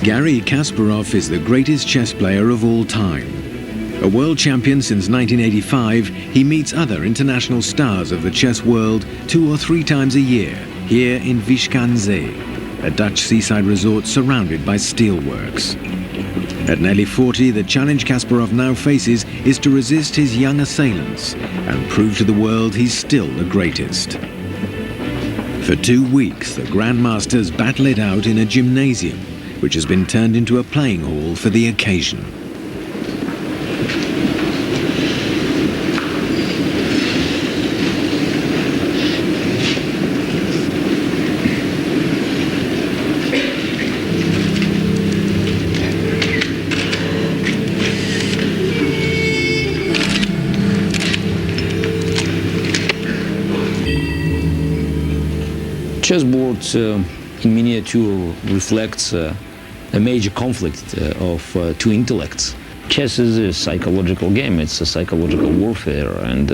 Garry Kasparov is the greatest chess player of all time. A world champion since 1985, he meets other international stars of the chess world 2 or 3 times a year, here in Viskanzee, a Dutch seaside resort surrounded by steelworks. At nearly 40, the challenge Kasparov now faces is to resist his young assailants and prove to the world he's still the greatest. For 2 weeks, the Grandmasters battle it out in a gymnasium, which has been turned into a playing hall for the occasion. Chessboard in miniature reflects a major conflict of 2 intellects. Chess is a psychological game, it's a psychological warfare, and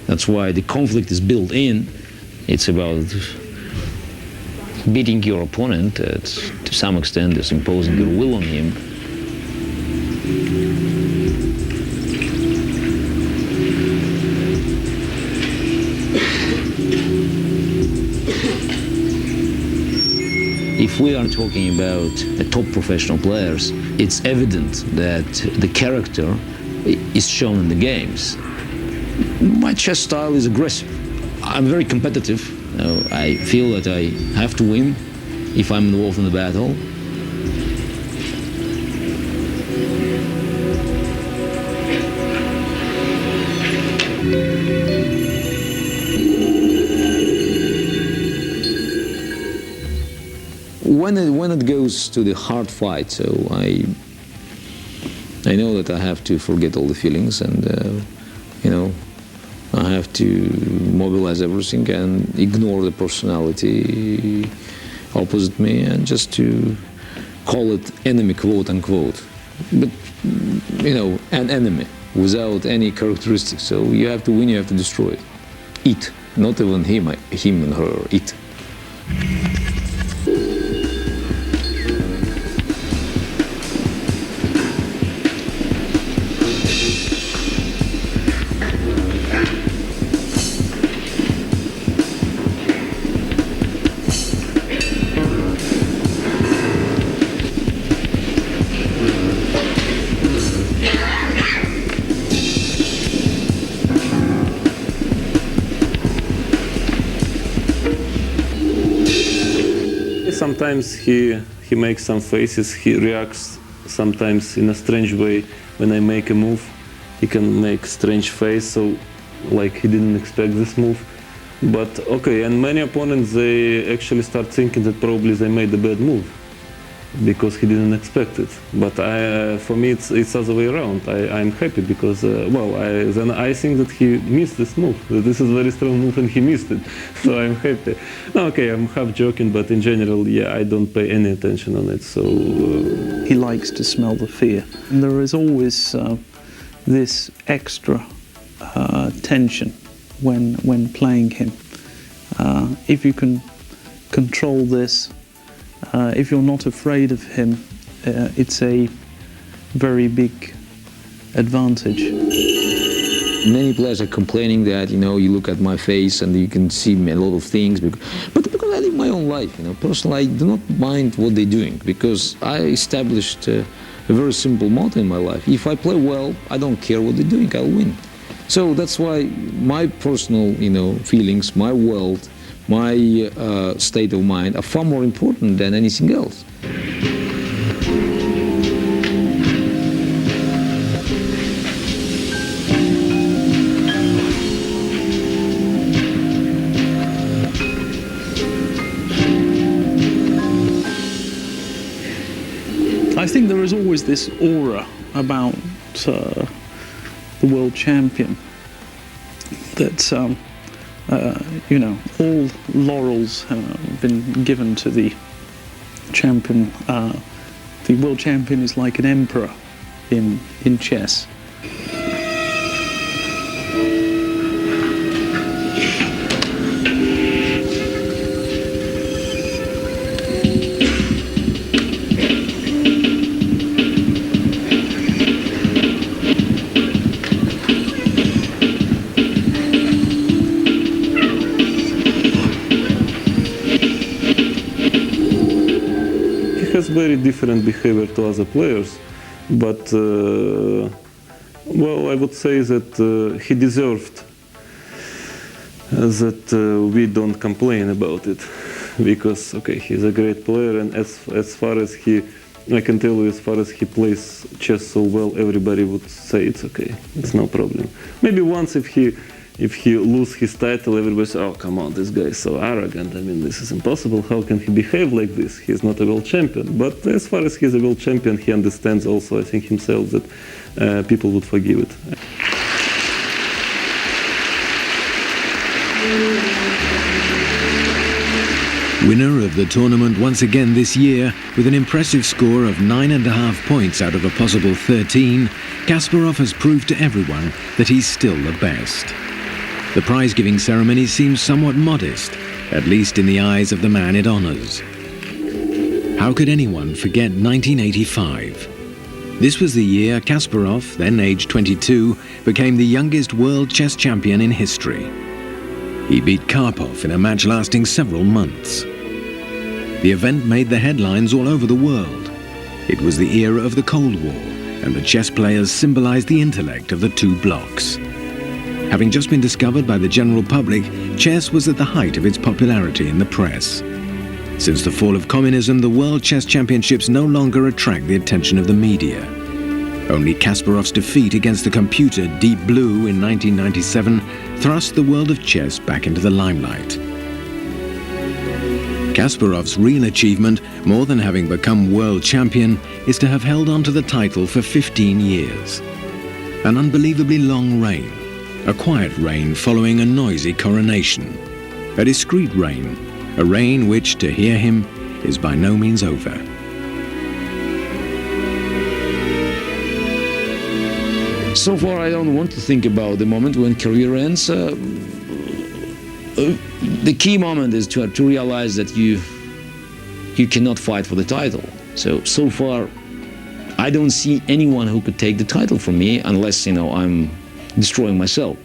that's why the conflict is built in. It's about beating your opponent, to some extent it's imposing your will on him. If we are talking about top professional players, it's evident that the character is shown in the games. My chess style is aggressive. I'm very competitive. I feel that I have to win if I'm involved in the battle. When it goes to the hard fight, so I know that I have to forget all the feelings, and you know, I have to mobilize everything and ignore the personality opposite me, and just to call it enemy, quote unquote. But you know, an enemy without any characteristics. So you have to win, you have to destroy it. It, not even him and her. It. Sometimes he makes some faces, he reacts sometimes in a strange way. When I make a move, he can make strange face, so like he didn't expect this move. But okay, and many opponents, they actually start thinking that probably they made a bad move because he didn't expect it. But for me, it's other way around. I'm happy because, then I think that he missed this move. This is a very strong move and he missed it. So I'm happy. No, okay, I'm half joking, but in general, yeah, I don't pay any attention on it. So he likes to smell the fear. And there is always this extra tension when playing him. If you can control this, if you're not afraid of him, it's a very big advantage. Many players are complaining that, you know, you look at my face and you can see a lot of things, but because I live my own life, you know, personally I do not mind what they're doing, because I established a very simple motto in my life. If I play well, I don't care what they're doing, I'll win. So that's why my personal, you know, feelings, my world, my state of mind are far more important than anything else. I think there is always this aura about the world champion that you know, all laurels have been given to the champion. The world champion is like an emperor in chess. very different behavior to other players, but well, I would say that he deserved that we don't complain about it, because okay, he's a great player, and as far as I can tell you, as far as he plays chess so well, everybody would say it's okay, it's no problem. Maybe once if he lose his title, everybody says, oh come on, this guy is so arrogant, I mean this is impossible, how can he behave like this, he's not a world champion. But as far as he's a world champion, he understands also, I think himself, that people would forgive it. Winner of the tournament once again this year with an impressive score of 9.5 points out of a possible 13, Kasparov has proved to everyone that he's still the best. The prize-giving ceremony seems somewhat modest, at least in the eyes of the man it honors. How could anyone forget 1985? This was the year Kasparov, then aged 22, became the youngest world chess champion in history. He beat Karpov in a match lasting several months. The event made the headlines all over the world. It was the era of the Cold War, and the chess players symbolized the intellect of the two blocs. Having just been discovered by the general public, chess was at the height of its popularity in the press. Since the fall of communism, the World Chess Championships no longer attract the attention of the media. Only Kasparov's defeat against the computer Deep Blue in 1997 thrust the world of chess back into the limelight. Kasparov's real achievement, more than having become world champion, is to have held on to the title for 15 years. An unbelievably long reign, a quiet reign following a noisy coronation, a discreet reign, a reign which, to hear him, is by no means over. So far, I don't want to think about the moment when career ends. The key moment is to realize that you cannot fight for the title. So far, I don't see anyone who could take the title from me unless, I'm destroying myself.